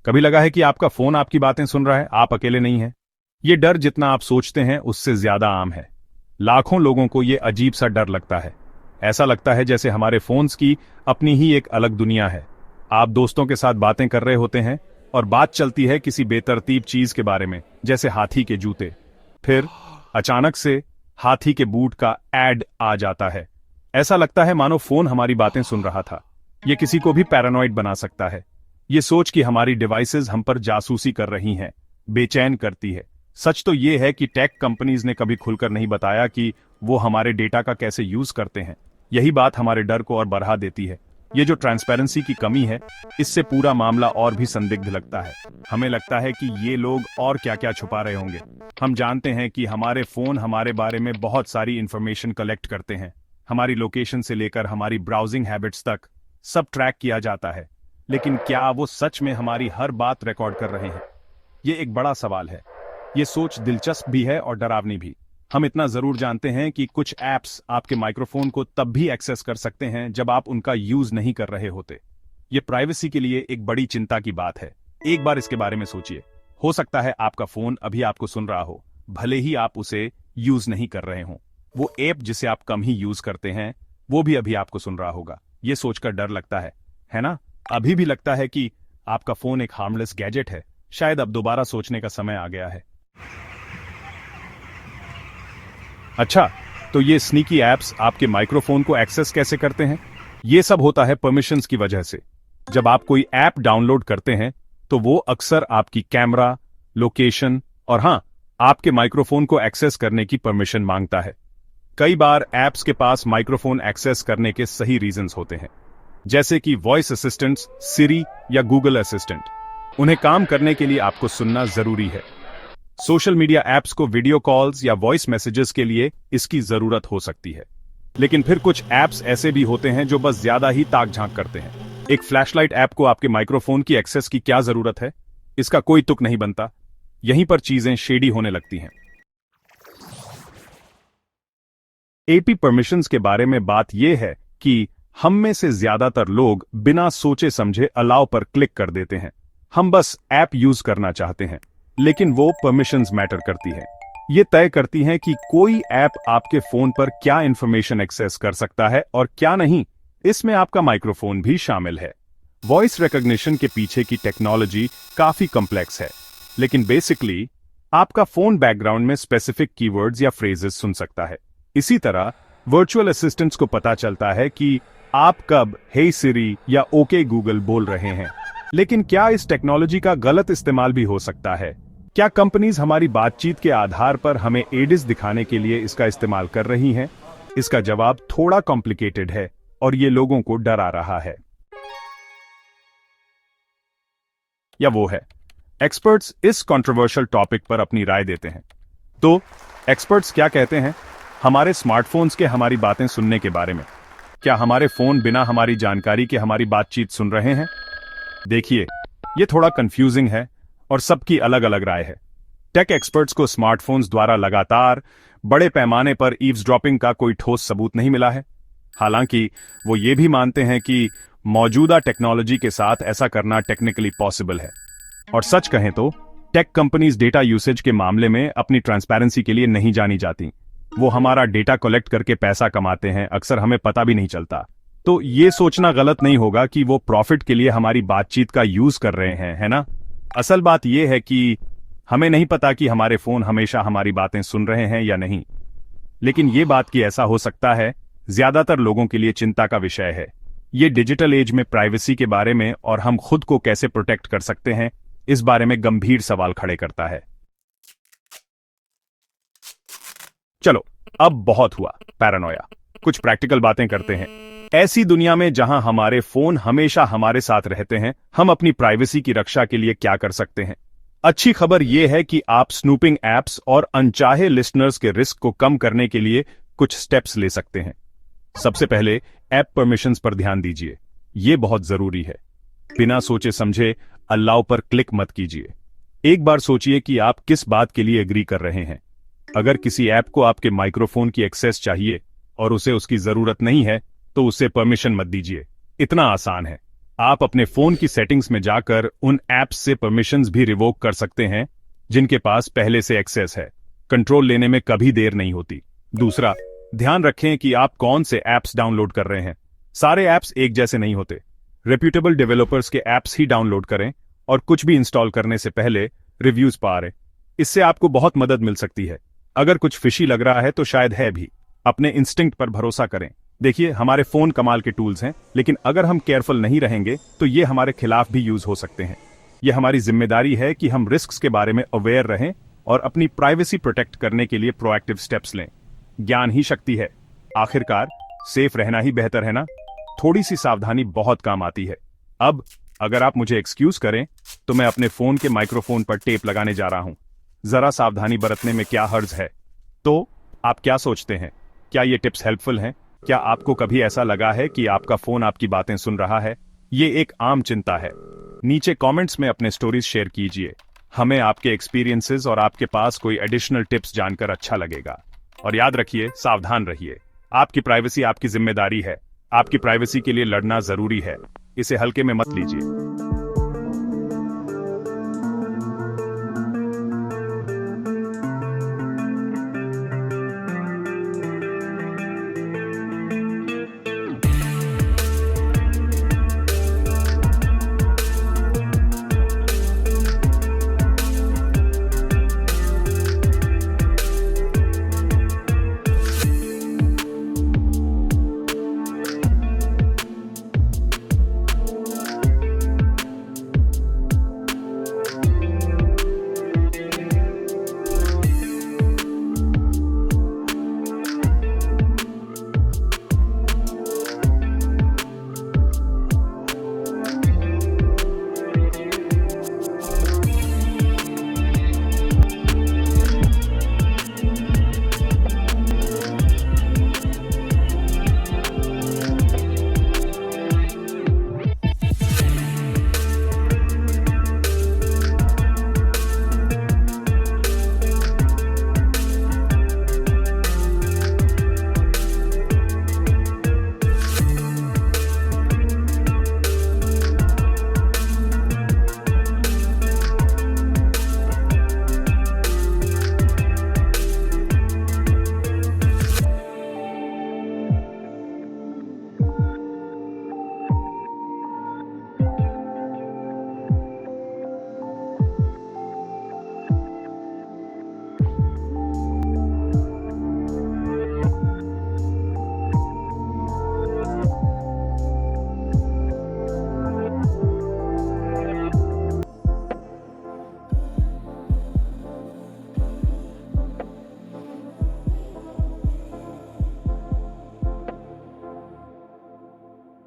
कभी लगा है कि आपका फोन आपकी बातें सुन रहा है, आप अकेले नहीं हैं? ये डर जितना आप सोचते हैं उससे ज्यादा आम है। लाखों लोगों को ये अजीब सा डर लगता है। ऐसा लगता है जैसे हमारे फोन्स की अपनी ही एक अलग दुनिया है। आप दोस्तों के साथ बातें कर रहे होते हैं और बात चलती है किसी बेतरतीब चीज के बारे में, जैसे हाथी के जूते। फिर अचानक से हाथी के बूट का एड आ जाता है। ऐसा लगता है मानो फोन हमारी बातें सुन रहा था। ये किसी को भी पैरानॉइड बना सकता है। ये सोच कि हमारी डिवाइसेस हम पर जासूसी कर रही हैं बेचैन करती है। सच तो ये है कि टेक कंपनीज ने कभी खुलकर नहीं बताया कि वो हमारे डेटा का कैसे यूज करते हैं। यही बात हमारे डर को और बढ़ा देती है। ये जो ट्रांसपेरेंसी की कमी है, इससे पूरा मामला और भी संदिग्ध लगता है। हमें लगता है कि ये लोग और क्या क्या छुपा रहे होंगे। हम जानते हैं कि हमारे फोन हमारे बारे में बहुत सारी इंफॉर्मेशन कलेक्ट करते हैं। हमारी लोकेशन से लेकर हमारी ब्राउजिंग हैबिट्स तक सब ट्रैक किया जाता है। लेकिन क्या वो सच में हमारी हर बात रिकॉर्ड कर रहे हैं? ये एक बड़ा सवाल है। ये सोच दिलचस्प भी है और डरावनी भी। हम इतना जरूर जानते हैं कि कुछ ऐप्स आपके माइक्रोफोन को तब भी एक्सेस कर सकते हैं जब आप उनका यूज नहीं कर रहे होते। ये प्राइवेसी के लिए एक बड़ी चिंता की बात है। एक बार इसके बारे में सोचिए। हो सकता है आपका फोन अभी आपको सुन रहा हो, भले ही आप उसे यूज नहीं कर रहे हो। वो ऐप जिसे आप कम ही यूज करते हैं, वो भी अभी आपको सुन रहा होगा। ये सोचकर डर लगता है ना? अभी भी लगता है कि आपका फोन एक हार्मलेस गैजेट है। शायद अब दोबारा सोचने का समय आ गया है। अच्छा, तो ये स्नीकी ऐप्स आपके माइक्रोफोन को एक्सेस कैसे करते हैं? ये सब होता है परमिशंस की वजह से। जब आप कोई ऐप डाउनलोड करते हैं तो वो अक्सर आपकी कैमरा, लोकेशन और हाँ, आपके माइक्रोफोन को एक्सेस करने की परमिशन मांगता है। कई बार ऐप्स के पास माइक्रोफोन एक्सेस करने के सही रीजंस होते हैं, जैसे कि वॉइस असिस्टेंट्स, सिरी या गूगल असिस्टेंट। उन्हें काम करने के लिए आपको सुनना जरूरी है। सोशल मीडिया ऐप्स को वीडियो कॉल्स या वॉइस मैसेजेस के लिए इसकी जरूरत हो सकती है। लेकिन फिर कुछ ऐप्स ऐसे भी होते हैं जो बस ज्यादा ही ताक झांक करते हैं। एक फ्लैशलाइट ऐप को आपके माइक्रोफोन की एक्सेस की क्या जरूरत है? इसका कोई तुक नहीं बनता। यहीं पर चीजें शेडी होने लगती हैं। एपी परमिशंस के बारे में बात यह है कि हम में से ज्यादातर लोग बिना सोचे समझे अलाउ पर क्लिक कर देते हैं। हम बस ऐप यूज करना चाहते हैं, लेकिन वो परमिशंस मैटर करती हैं। ये तय करती हैं कि कोई ऐप आपके फोन पर क्या इंफॉर्मेशन एक्सेस कर सकता है और क्या नहीं। इसमें आपका माइक्रोफोन भी शामिल है। वॉइस रिकॉग्निशन के पीछे की टेक्नोलॉजी काफी कॉम्प्लेक्स है, लेकिन बेसिकली आपका फोन बैकग्राउंड में स्पेसिफिक कीवर्ड्स या फ्रेजेस सुन सकता है। इसी तरह वर्चुअल असिस्टेंट्स को पता चलता है कि आप कब हे सिरी या ओके गूगल बोल रहे हैं। लेकिन क्या इस टेक्नोलॉजी का गलत इस्तेमाल भी हो सकता है? क्या कंपनीज हमारी बातचीत के आधार पर हमें एड्स दिखाने के लिए इसका इस्तेमाल कर रही हैं? इसका जवाब थोड़ा कॉम्प्लिकेटेड है और ये लोगों को डरा रहा है। या वो है, एक्सपर्ट्स इस कंट्रोवर्शियल टॉपिक पर अपनी राय देते हैं। तो एक्सपर्ट्स क्या कहते हैं हमारे स्मार्टफोन्स के हमारी बातें सुनने के बारे में? क्या हमारे फोन बिना हमारी जानकारी के हमारी बातचीत सुन रहे हैं? देखिए, ये थोड़ा कंफ्यूजिंग है और सबकी अलग अलग राय है। टेक एक्सपर्ट्स को स्मार्टफोन्स द्वारा लगातार बड़े पैमाने पर ईव्सड्रॉपिंग का कोई ठोस सबूत नहीं मिला है। हालांकि वो ये भी मानते हैं कि मौजूदा टेक्नोलॉजी के साथ ऐसा करना टेक्निकली पॉसिबल है। और सच कहें तो टेक कंपनीज डेटा यूसेज के मामले में अपनी ट्रांसपेरेंसी के लिए नहीं जानी जाती। वो हमारा डेटा कलेक्ट करके पैसा कमाते हैं, अक्सर हमें पता भी नहीं चलता। तो ये सोचना गलत नहीं होगा कि वो प्रॉफिट के लिए हमारी बातचीत का यूज कर रहे हैं, है ना? असल बात यह है कि हमें नहीं पता कि हमारे फोन हमेशा हमारी बातें सुन रहे हैं या नहीं। लेकिन ये बात कि ऐसा हो सकता है, ज्यादातर लोगों के लिए चिंता का विषय है। ये डिजिटल एज में प्राइवेसी के बारे में और हम खुद को कैसे प्रोटेक्ट कर सकते हैं, इस बारे में गंभीर सवाल खड़े करता है। चलो, अब बहुत हुआ पैरानोया। कुछ प्रैक्टिकल बातें करते हैं। ऐसी दुनिया में जहां हमारे फोन हमेशा हमारे साथ रहते हैं, हम अपनी प्राइवेसी की रक्षा के लिए क्या कर सकते हैं? अच्छी खबर यह है कि आप स्नूपिंग ऐप्स और अनचाहे लिसनर्स के रिस्क को कम करने के लिए कुछ स्टेप्स ले सकते हैं। सबसे पहले ऐप परमिशंस पर ध्यान दीजिए। यह बहुत जरूरी है। बिना सोचे समझे अलाउ पर क्लिक मत कीजिए। एक बार सोचिए कि आप किस बात के लिए एग्री कर रहे हैं। अगर किसी ऐप को आपके माइक्रोफोन की एक्सेस चाहिए और उसे उसकी जरूरत नहीं है, तो उसे परमिशन मत दीजिए। इतना आसान है। आप अपने फोन की सेटिंग्स में जाकर उन ऐप्स से परमिशंस भी रिवोक कर सकते हैं जिनके पास पहले से एक्सेस है। कंट्रोल लेने में कभी देर नहीं होती। दूसरा, ध्यान रखें कि आप कौन से ऐप्स डाउनलोड कर रहे हैं। सारे ऐप्स एक जैसे नहीं होते। रेप्यूटेबल डेवलपर्स के ऐप्स ही डाउनलोड करें और कुछ भी इंस्टॉल करने से पहले रिव्यूज पढ़ें। इससे आपको बहुत मदद मिल सकती है। अगर कुछ फिशी लग रहा है तो शायद है भी। अपने इंस्टिंक्ट पर भरोसा करें। देखिए, हमारे फोन कमाल के टूल्स हैं, लेकिन अगर हम केयरफुल नहीं रहेंगे तो ये हमारे खिलाफ भी यूज हो सकते हैं। यह हमारी जिम्मेदारी है कि हम रिस्क्स के बारे में अवेयर रहें और अपनी प्राइवेसी प्रोटेक्ट करने के लिए प्रोएक्टिव स्टेप्स लें। ज्ञान ही शक्ति है। आखिरकार सेफ रहना ही बेहतर है ना। थोड़ी सी सावधानी बहुत काम आती है। अब अगर आप मुझे एक्सक्यूज करें तो मैं अपने फोन के माइक्रोफोन पर टेप लगाने जा रहा हूं। जरा सावधानी बरतने में क्या हर्ज है। तो आप क्या सोचते हैं? क्या ये टिप्स हेल्पफुल हैं? क्या आपको कभी ऐसा लगा है कि आपका फोन आपकी बातें सुन रहा है? ये एक आम चिंता है। नीचे कमेंट्स में अपने स्टोरीज शेयर कीजिए। हमें आपके एक्सपीरियंसेस और आपके पास कोई एडिशनल टिप्स जानकर अच्छा लगेगा। और याद रखिए, सावधान रहिए। आपकी प्राइवेसी आपकी जिम्मेदारी है। आपकी प्राइवेसी के लिए लड़ना जरूरी है। इसे हल्के में मत लीजिए।